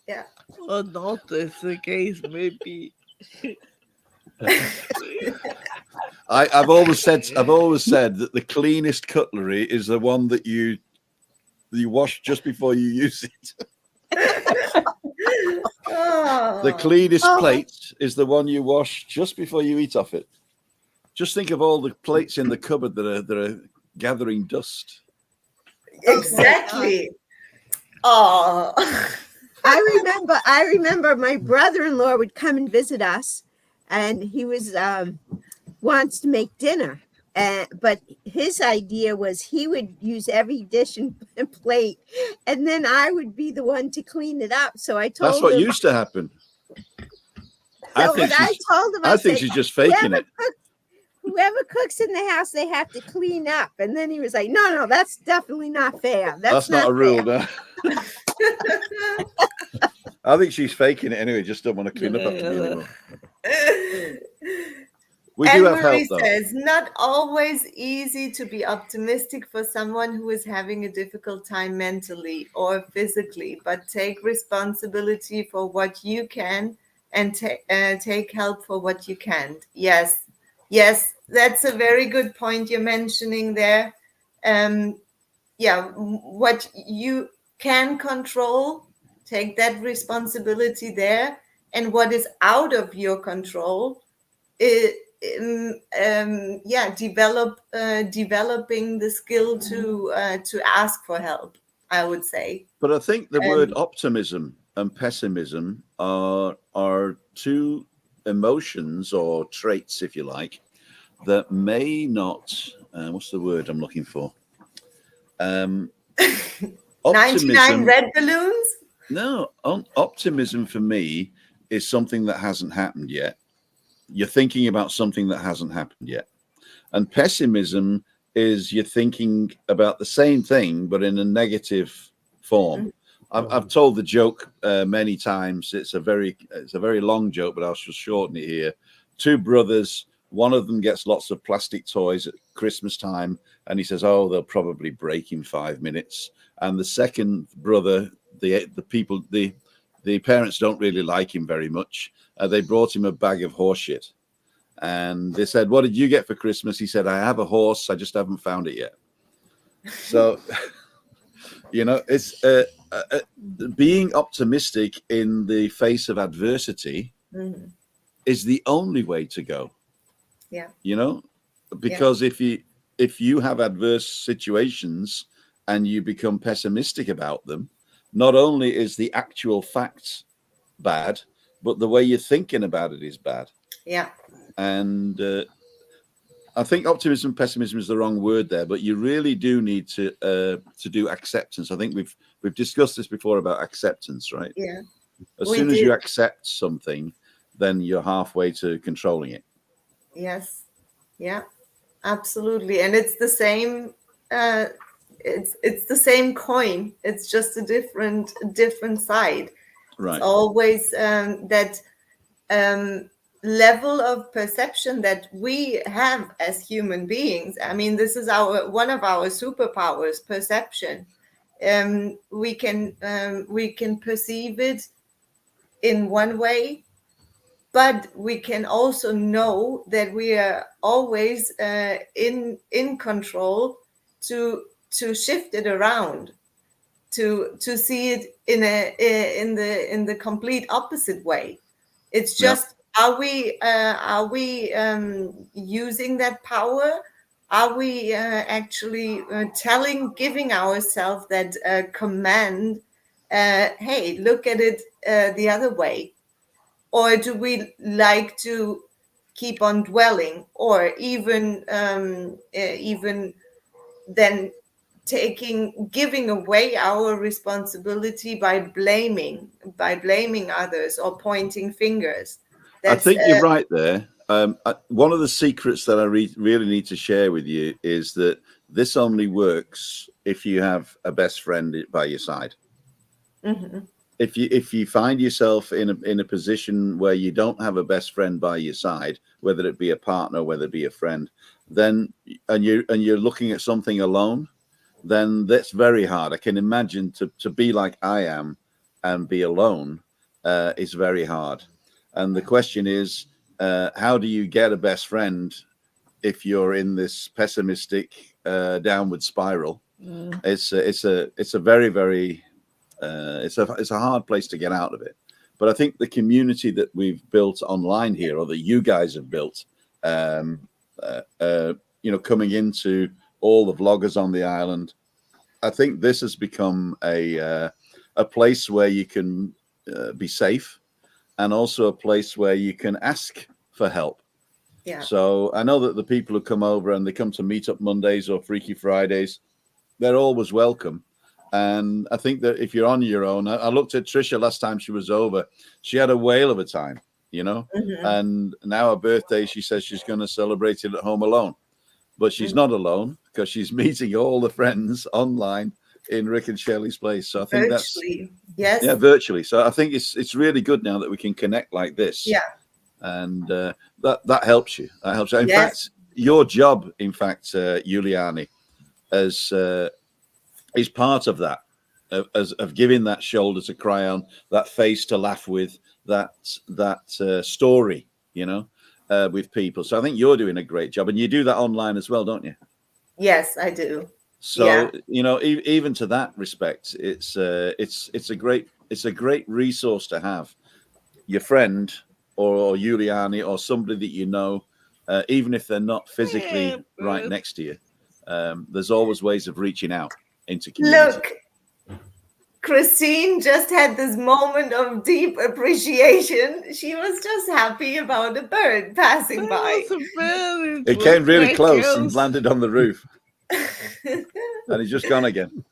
A: Yeah.
E: Or not, if the case may be.
B: I've always said that the cleanest cutlery is the one that you wash just before you use it. The cleanest plate is the one you wash just before you eat off it. Just think of all the plates in the cupboard that are gathering dust.
A: Exactly. Oh.
C: I remember my brother-in-law would come and visit us, and he was wants to make dinner. But his idea was he would use every dish and plate, and then I would be the one to clean it up. So I told him.
B: That's what used to happen.
C: So I
B: think she's just faking it.
C: Whoever cooks in the house, they have to clean up. And then he was like, no, that's definitely not fair. That's
B: not a rule, no. I think she's faking it anyway, just don't want to clean up after me anymore. We do have help, though.
A: Says, not always easy to be optimistic for someone who is having a difficult time mentally or physically, but take responsibility for what you can and take help for what you can't. Yes, that's a very good point you're mentioning there. What you can control, take that responsibility there, and what is out of your control, developing the skill to ask for help, I would say.
B: But I think the word optimism and pessimism are two emotions or traits, if you like, that may not. What's the word I'm looking for?
A: 99 red balloons?
B: No, optimism for me is something that hasn't happened yet. You're thinking about something that hasn't happened yet. And pessimism is you're thinking about the same thing, but in a negative form. I've told the joke many times. It's a very long joke, but I'll just shorten it here. Two brothers, one of them gets lots of plastic toys at Christmas time, and he says, "Oh, they'll probably break in 5 minutes." And the second brother, the parents don't really like him very much. They brought him a bag of horse shit. And they said, "What did you get for Christmas?" He said, "I have a horse. I just haven't found it yet." So, it's being optimistic in the face of adversity is the only way to go.
A: Yeah.
B: Because if you have adverse situations and you become pessimistic about them, not only is the actual facts bad, but the way you're thinking about it is bad.
A: Yeah.
B: And I think optimism, pessimism is the wrong word there, but you really do need to do acceptance. I think we've discussed this before about acceptance, right?
A: Yeah.
B: As soon as you accept something, then you're halfway to controlling it.
A: Yes. Yeah. Absolutely. And it's the same. It's the same coin. It's just a different side.
B: Right.
A: It's always that level of perception that we have as human beings. I mean, this is one of our superpowers, perception. We can perceive it in one way, but we can also know that we are always in control to shift it around, to see it in the complete opposite way. It's just, are we using that power? Are we actually giving ourselves that command? Hey, look at it the other way. Or do we like to keep on dwelling, or even then giving away our responsibility by blaming others or pointing fingers?
B: I think you're right there. One of the secrets that I really need to share with you is that this only works if you have a best friend by your side.
A: Mm-hmm.
B: If you find yourself in a position where you don't have a best friend by your side, whether it be a partner, whether it be a friend, then and you're looking at something alone, then that's very hard. I can imagine to be like I am and be alone is very hard. And the question is, how do you get a best friend if you're in this pessimistic downward spiral? It's a very, very it's a hard place to get out of it. But I think the community that we've built online here, or that you guys have built, coming into all the vloggers on the island, I think this has become a place where you can be safe, and also a place where you can ask for help.
A: Yeah.
B: So I know that the people who come over and they come to Meetup Mondays or Freaky Fridays, they're always welcome. And I think that if you're on your own, I looked at Trisha last time she was over. She had a whale of a time,
A: Mm-hmm.
B: and now her birthday, she says she's going to celebrate it at home alone. But she's not alone, because she's meeting all the friends online in Rick and Shelley's place. So I think
A: virtually. Yes.
B: Yeah, virtually. So I think it's really good now that we can connect like this.
A: Yeah.
B: And that helps you. That helps you. In fact, your job, Juliani, is part of that, of giving that shoulder to cry on, that face to laugh with, that story, with people. So I think you're doing a great job, and you do that online as well, don't you?
A: Yes, I do.
B: So even to that respect, it's a great resource to have. Your friend or Juliani or somebody that even if they're not physically right next to you. There's always ways of reaching out into community.
A: Look, Christine just had this moment of deep appreciation. She was just happy about a bird passing by.
B: It came really close and landed on the roof. And he's just gone again.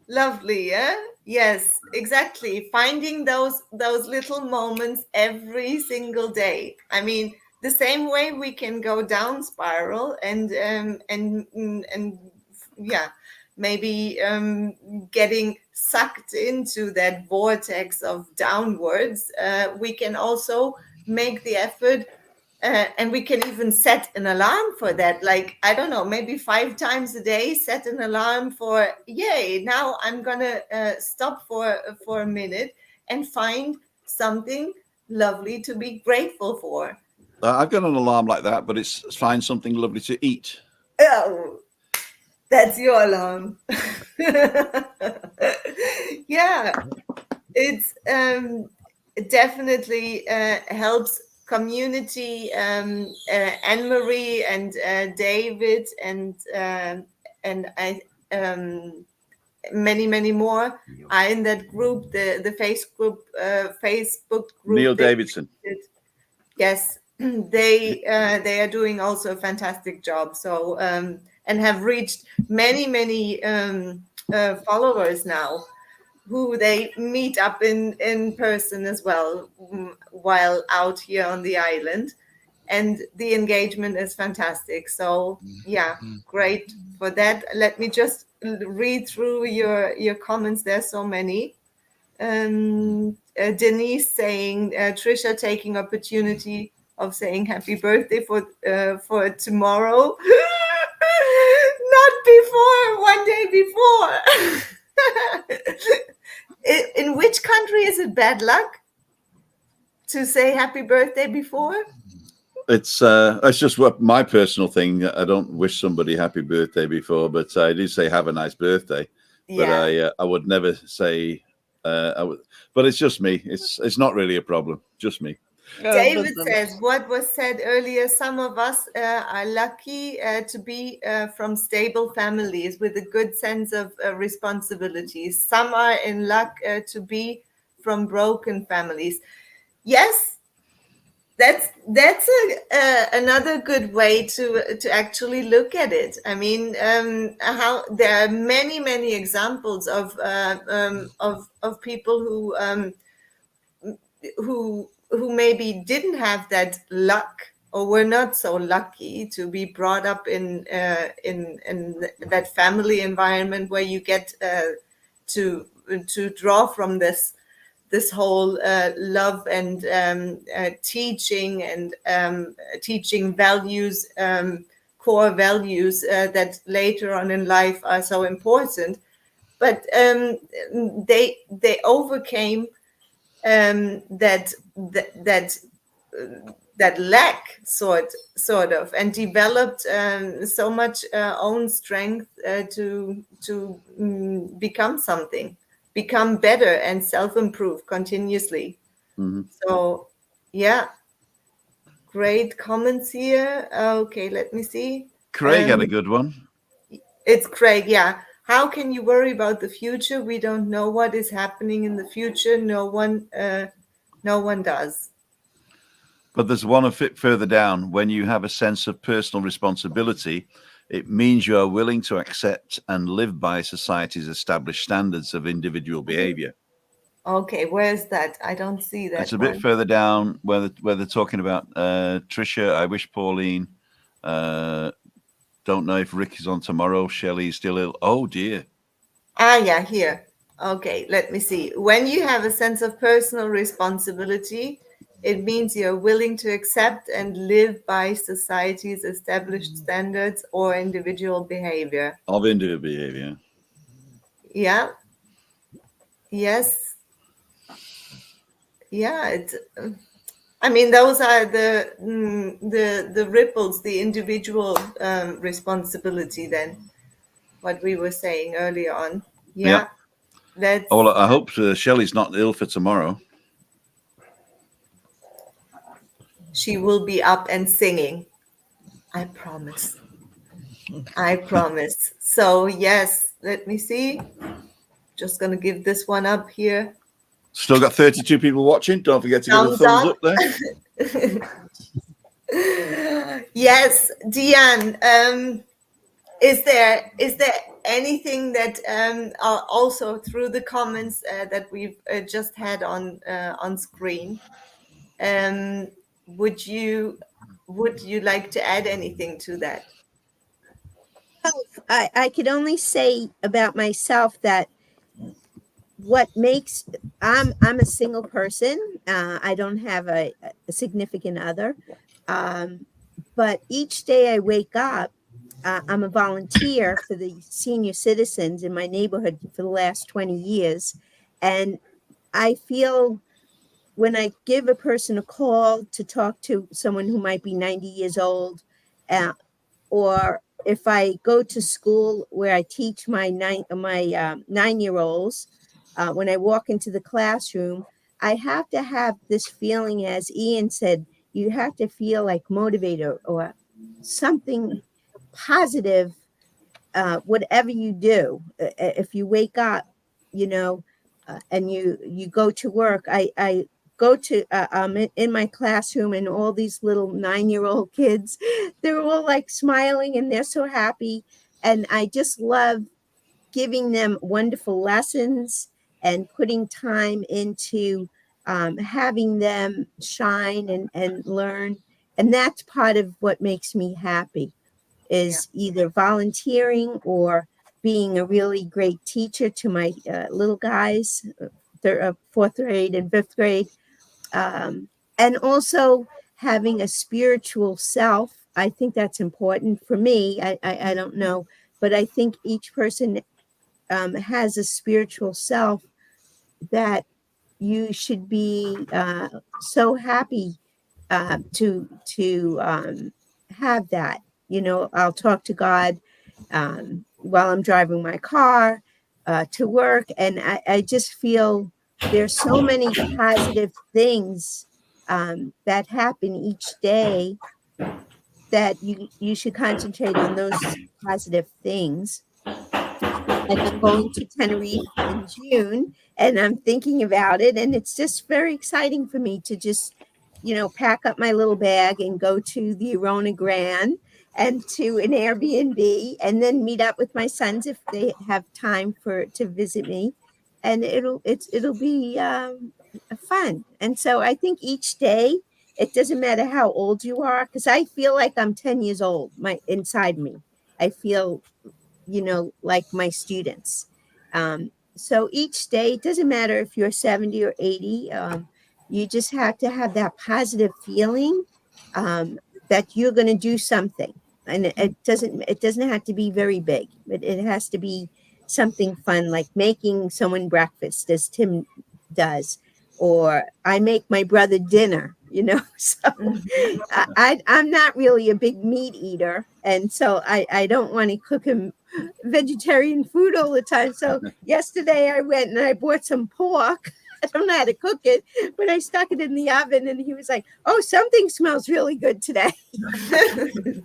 A: Lovely, yeah? Yes, exactly. Finding those little moments every single day. I mean, the same way we can go down spiral and yeah, maybe getting sucked into that vortex of downwards. We can also make the effort. And we can even set an alarm for that. Like, I don't know, maybe 5 times a day, set an alarm for, yay, now I'm going to stop for a minute and find something lovely to be grateful for.
B: I've got an alarm like that, but it's find something lovely to eat.
A: Oh, that's your alarm. Yeah, it's definitely helps community. Anne-Marie and David and I many more are in that group, the Facebook group.
B: Neil Davidson.
A: Yes, they are doing also a fantastic job. So and have reached many followers now, who they meet up in person as well while out here on the island, and the engagement is fantastic. So yeah, great for that. Let me just read through your comments. There's so many. Denise saying, Trisha taking opportunity of saying happy birthday for tomorrow. Not before, one day before. In which country is it bad luck to say happy birthday before?
B: It's just what my personal thing. I don't wish somebody happy birthday before, but I do say have a nice birthday. Yeah. But I would never say but it's just me. It's not really a problem. Just me.
A: David says, what was said earlier, some of us are lucky to be from stable families with a good sense of responsibility. Some are in luck to be from broken families. Yes, that's another good way to actually look at it. I mean, how there are many examples of people who maybe didn't have that luck or were not so lucky to be brought up in that family environment where you get to draw from this whole love and teaching and teaching values, core values that later on in life are so important. But they overcame that lack sort of, and developed so much own strength to become better and self-improve continuously. So yeah, great comments here. Okay, let me see.
B: Craig had a good one.
A: It's Craig, yeah. How can you worry about the future? We don't know what is happening in the future. No one does.
B: But there's one a bit further down. When you have a sense of personal responsibility, it means you are willing to accept and live by society's established standards of individual behavior.
A: Okay, where's that? I don't see that.
B: It's a bit further down where they're talking about Trisha. I wish Pauline. Don't know if Rick is on tomorrow. Shelley's still ill. Oh, dear.
A: Yeah, here. Okay, let me see. When you have a sense of personal responsibility, it means you're willing to accept and live by society's established standards or individual behavior.
B: Of individual behavior.
A: Yeah. Yes. Yeah, it's... I mean, those are the ripples, the individual responsibility. Then, what we were saying earlier on. Yeah. That's...
B: Well, I hope Shelley's not ill for tomorrow.
A: She will be up and singing. I promise. I promise. So yes, let me see. Just gonna give this one up here.
B: Still got 32 people watching. Don't forget to give a
A: Thumbs
B: thumbs
A: up.
B: up there.
A: Yes, Diane. Is there anything that also through the comments that we've just had on screen? Would you like to add anything to that?
C: I could only say about myself that what makes I'm a single person. I don't have a significant other, but each day I wake up, I'm a volunteer for the senior citizens in my neighborhood for the last 20 years, and I feel when I give a person a call to talk to someone who might be 90 years old, uh, or if I go to school where I teach my 9-year-olds, when I walk into the classroom, I have to have this feeling, as Ian said, you have to feel like motivator or something positive, whatever you do. If you wake up, you know, and you go to work, I go to in my classroom, and all these little 9-year-old kids, they're all like smiling and they're so happy, and I just love giving them wonderful lessons and putting time into having them shine and learn, and that's part of what makes me happy,
A: Yeah.
C: is either volunteering or being a really great teacher to my little guys, fourth grade and fifth grade, and also having a spiritual self. I think that's important for me. I don't know, but I think each person has a spiritual self that you should be so happy to have that. You know, I'll talk to God while I'm driving my car to work, and I just feel there's so many positive things that happen each day that you should concentrate on those positive things. Like I'm going to Tenerife in June, and I'm thinking about it, and it's just very exciting for me to just, pack up my little bag and go to the Arona Grand and to an Airbnb, and then meet up with my sons if they have time to visit me, and it'll be fun. And so I think each day, it doesn't matter how old you are, because I feel like I'm 10 years old. Inside me, I feel like my students. So each day, it doesn't matter if you're 70 or 80, you just have to have that positive feeling that you're going to do something. And it doesn't have to be very big, but it has to be something fun, like making someone breakfast, as Tim does, or I make my brother dinner. So I'm not really a big meat eater, and so I don't want to cook him vegetarian food all the time. So yesterday I went and I bought some pork. I don't know how to cook it, but I stuck it in the oven, and he was like, "Oh, something smells really good today."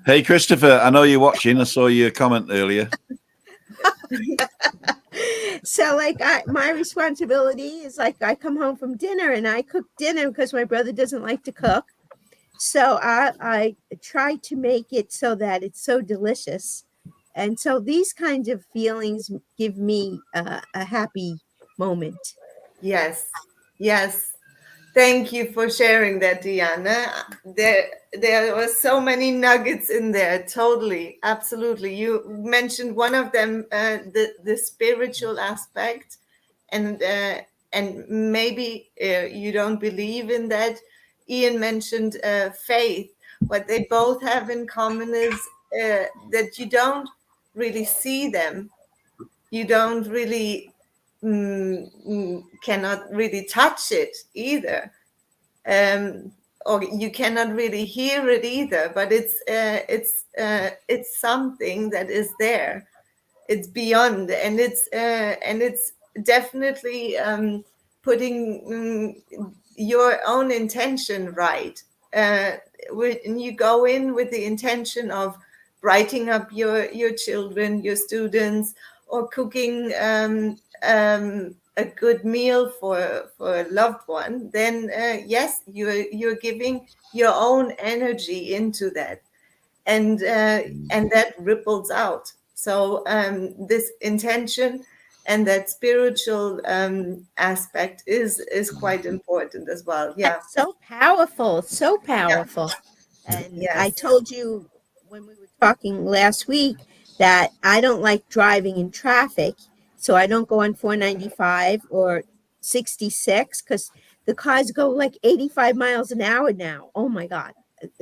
B: Hey, Christopher, I know you're watching. I saw your comment earlier.
C: So my responsibility is, like, I come home from dinner and I cook dinner because my brother doesn't like to cook. So I try to make it so that it's so delicious. And so these kinds of feelings give me a happy moment.
A: Yes. Yes. Thank you for sharing that, Diana. There were so many nuggets in there. Totally, absolutely. You mentioned one of them, the spiritual aspect, and maybe you don't believe in that. Ian mentioned faith. What they both have in common is that you don't really see them. You don't really cannot really touch it either, or you cannot really hear it either. But it's something that is there. It's beyond, and it's definitely putting your own intention right. when you go in with the intention of brightening up your children, your students, or cooking a good meal for a loved one, then yes, you're giving your own energy into that, and that ripples out. So this intention and that spiritual aspect is quite important as well. Yeah.
C: That's so powerful, so powerful. And I
A: Yes.
C: told you when we were talking last week that I don't like driving in traffic, so I don't go on 495 or 66 because the cars go like 85 miles an hour now. Oh my God.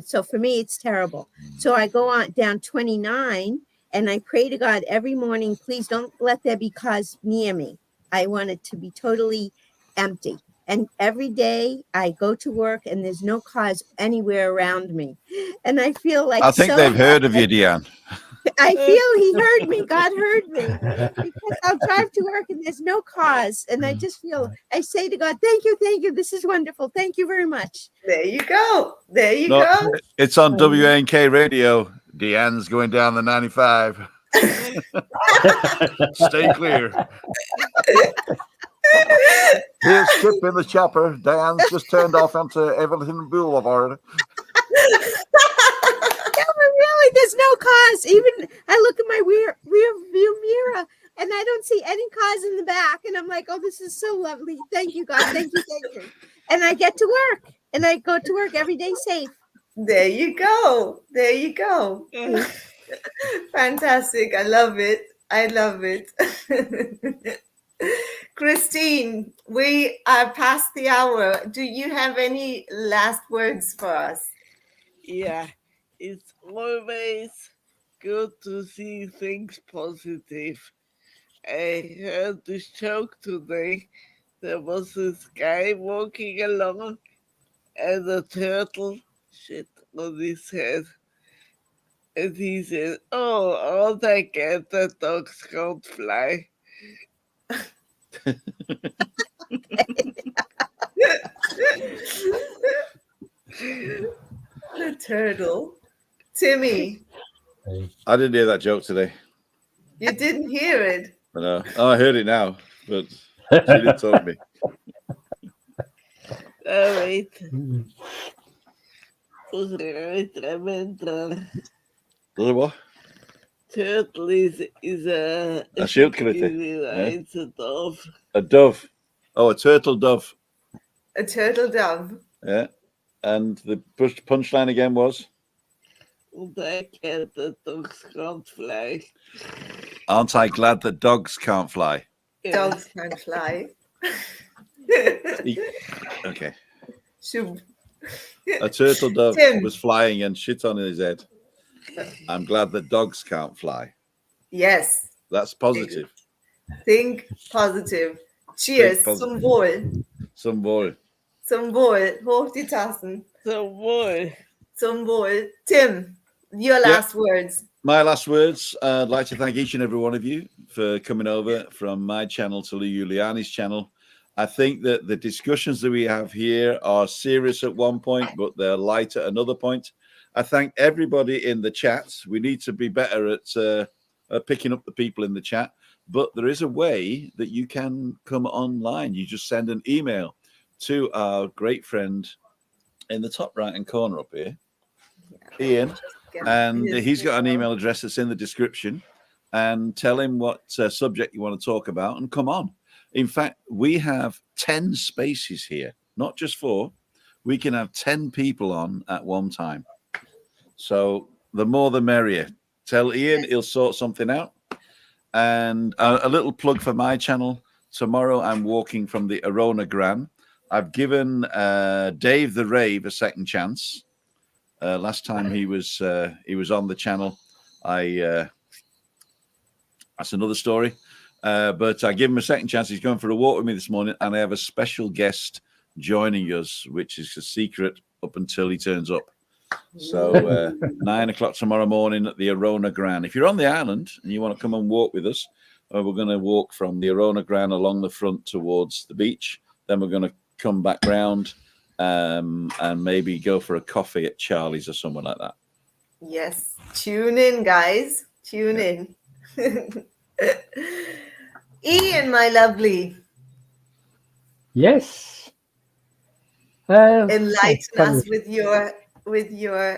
C: So for me, it's terrible. So I go on down 29 and I pray to God every morning, please don't let there be cars near me. I want it to be totally empty. And every day I go to work and there's no cars anywhere around me. And I feel like
B: I think they've heard of you, Deanne.
C: I feel he heard me. God heard me. Because I'll drive to work and there's no cause. And I just feel, I say to God, thank you, thank you. This is wonderful. Thank you very much.
A: There you go. There you go.
B: It's on WNK radio. Deanne's going down the 95. Stay clear. Here's Skip in the chopper. Diane's just turned off onto Everton Boulevard.
C: Yeah, but really, there's no cars. Even I look at my rear view mirror and I don't see any cars in the back. And I'm like, oh, this is so lovely. Thank you, God. Thank you, thank you. And I get to work and I go to work every day safe.
A: There you go. There you go. Fantastic. I love it. I love it. Christine, we are past the hour. Do you have any last words for us?
E: Yeah, it's always good to see things positive. I heard this joke today. There was this guy walking along and a turtle shit on his head. And he said, oh, all I get that dogs can't fly.
A: The turtle. Timmy,
B: I didn't hear that joke today.
A: you didn't hear it.
B: No. Oh, I heard it now, but she didn't tell me.
E: Oh, wait. Tremendous.
B: What?
E: Turtle is a
B: schildkröte.
E: It's a dove.
B: A dove. Oh, a turtle dove.
A: A turtle dove.
B: Yeah. And the punchline again was?
E: And I get that dogs can't fly.
B: Aren't I glad that dogs can't fly?
E: Yeah.
A: Dogs can fly.
B: Okay.
A: Shoot.
B: A turtle dove
A: Tim.
B: was flying and shit on his head. I'm glad that dogs can't fly.
A: Yes.
B: That's positive.
A: Think positive. Cheers.
B: Think positive.
A: Zum Wohl.
B: Zum Wohl.
A: Zum Wohl. Hoch die Tassen.
E: Zum Wohl.
A: Zum Wohl. Tim, your last words.
B: My last words. I'd like to thank each and every one of you for coming over from my channel to Juliani's channel. I think that the discussions that we have here are serious at one point, but they're light at another point. I thank everybody in the chat. We need to be better at picking up the people in the chat, but there is a way that you can come online. You just send an email to our great friend in the top right-hand corner up here, Ian, and he's got an email address that's in the description, and tell him what subject you want to talk about and come on. In fact, we have 10 spaces here, not just 4. We can have 10 people on at one time. So the more the merrier. Tell Ian, he'll sort something out. And a little plug for my channel. Tomorrow I'm walking from the Arona Gran. I've given Dave the Rave a second chance. Last time he was on the channel, that's another story. But I give him a second chance. He's going for a walk with me this morning, and I have a special guest joining us, which is a secret up until he turns up. So 9 o'clock tomorrow morning at the Arona Gran. If you're on the island and you want to come and walk with us, we're going to walk from the Arona Gran along the front towards the beach. Then we're going to come back round and maybe go for a coffee at Charlie's or somewhere like that.
A: Yes, tune in, guys. Tune in. Ian, my lovely.
D: Yes.
A: Enlighten us with your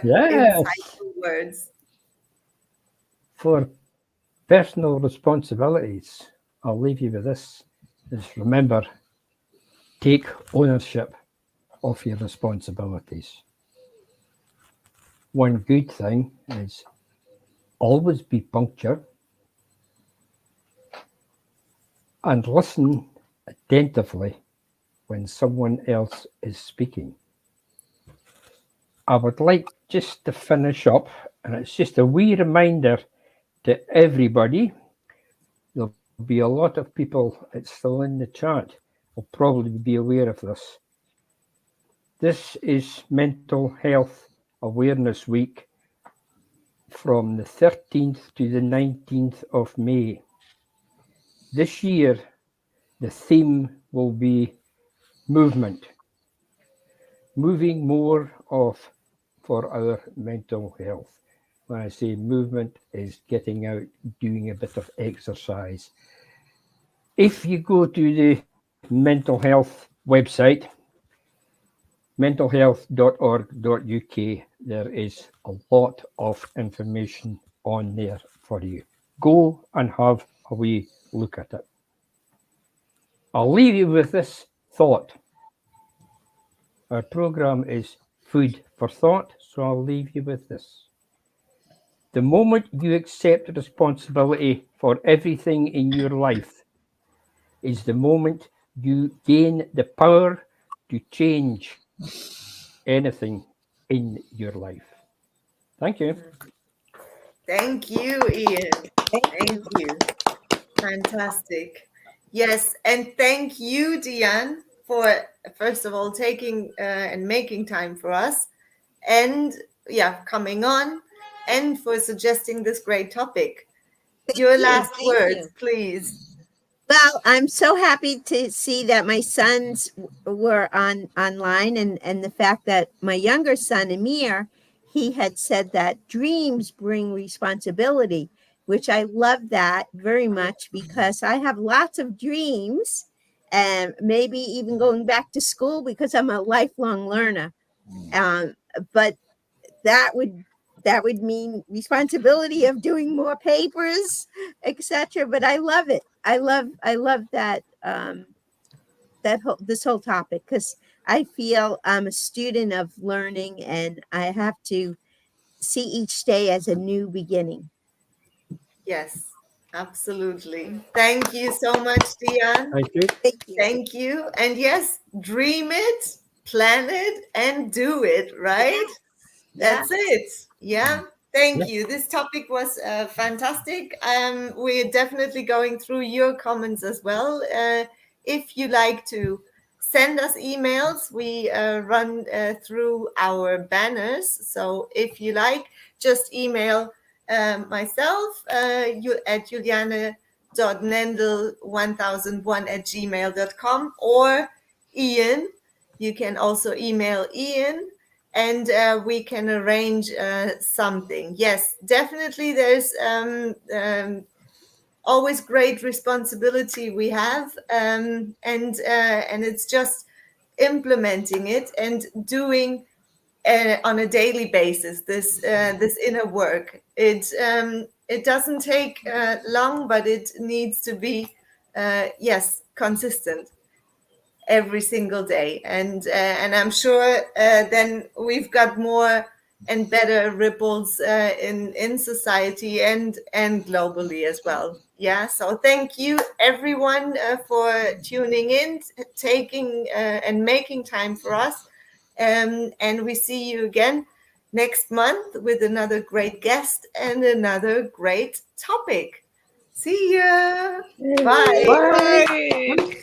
A: insightful words.
D: For personal responsibilities, I'll leave you with this. Is remember, take ownership of your responsibilities. One good thing is always be punctual and listen attentively when someone else is speaking. I would like just to finish up, and it's just a wee reminder to everybody. There'll be a lot of people, it's still in the chat, will probably be aware of this. This is Mental Health Awareness Week from the 13th to the 19th of May. This year, the theme will be movement, moving more for our mental health. When I say movement, is getting out, doing a bit of exercise. If you go to the mental health website, mentalhealth.org.uk, there is a lot of information on there for you. Go and have a wee look at it. I'll leave you with this thought. Our program is Food for Thought, so I'll leave you with this. The moment you accept responsibility for everything in your life is the moment you gain the power to change anything in your life. Thank you.
A: Thank you, Ian. Thank you. Fantastic. Yes, and thank you, Diane, for first of all taking and making time for us, and coming on, and for suggesting this great topic. Your last words, please.
C: Well, I'm so happy to see that my sons were online, and the fact that my younger son, Amir, he had said that dreams bring responsibility, which I love that very much because I have lots of dreams, and maybe even going back to school because I'm a lifelong learner. But that would mean responsibility of doing more papers, etc. But I love it. I love that this whole topic, because I feel I'm a student of learning, and I have to see each day as a new beginning.
A: Yes, absolutely. Thank you so much, Diane.
D: Thank you.
A: Thank you. And yes, dream it, plan it, and do it, right? That's it. Yeah. Thank you. This topic was fantastic. We're definitely going through your comments as well. If you like to send us emails, we run through our banners. So if you like, just email myself you at juliane.nendel1001@gmail.com, or Ian. You can also email Ian, and we can arrange something. Yes, definitely. There's always great responsibility we have, and it's just implementing it and doing on a daily basis this inner work. It doesn't take long, but it needs to be consistent every single day, and I'm sure then we've got more and better ripples in society and globally as well. So thank you everyone for tuning in, taking and making time for us, and we see you again next month with another great guest and another great topic. See ya. Bye.
E: Bye.